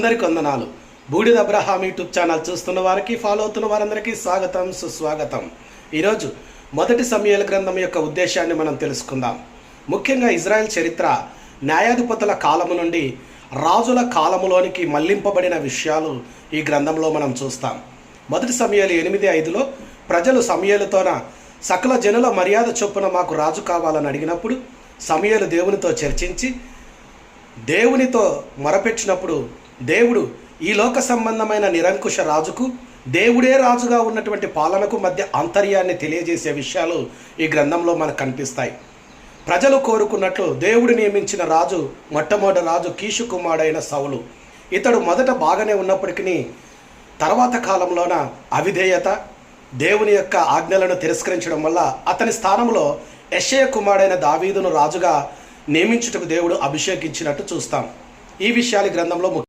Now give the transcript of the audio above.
అందరికి వందనాలు. బూడిద అబ్రహాం యూట్యూబ్ ఛానల్ చూస్తున్న వారికి, ఫాలో అవుతున్న వారందరికీ స్వాగతం, సుస్వాగతం. ఈరోజు మొదటి సమూయేలు గ్రంథం యొక్క ఉద్దేశాన్ని మనం తెలుసుకుందాం. ముఖ్యంగా ఇజ్రాయెల్ చరిత్ర న్యాయాధిపతుల కాలము నుండి రాజుల కాలములోనికి మళ్లింపబడిన విషయాలు ఈ గ్రంథంలో మనం చూస్తాం. మొదటి సమూయేలు 8:5లో ప్రజలు సమూయేలుతోన సకల జనుల మర్యాద చొప్పున మాకు రాజు కావాలని అడిగినప్పుడు సమూయేలు దేవునితో చర్చించి దేవునితో మొరపెట్టినప్పుడు దేవుడు ఈ లోక సంబంధమైన నిరంకుశ రాజుకు దేవుడే రాజుగా ఉన్నటువంటి పాలనకు మధ్య అంతర్యాన్ని తెలియజేసే విషయాలు ఈ గ్రంథంలో మనకు కనిపిస్తాయి. ప్రజలు కోరుకున్నట్లు దేవుడు నియమించిన రాజు మొట్టమొదటి రాజు కీషు కుమారుడైన సౌలు. ఇతడు మొదట బాగానే ఉన్నప్పటికీ తర్వాత కాలంలోన అవిధేయత, దేవుని యొక్క ఆజ్ఞలను తిరస్కరించడం వల్ల అతని స్థానంలో యెషయా కుమారుడైన దావీదును రాజుగా నియమించుటకు దేవుడు అభిషేకించినట్టు చూస్తాం. ఈ విషయాలు గ్రంథంలో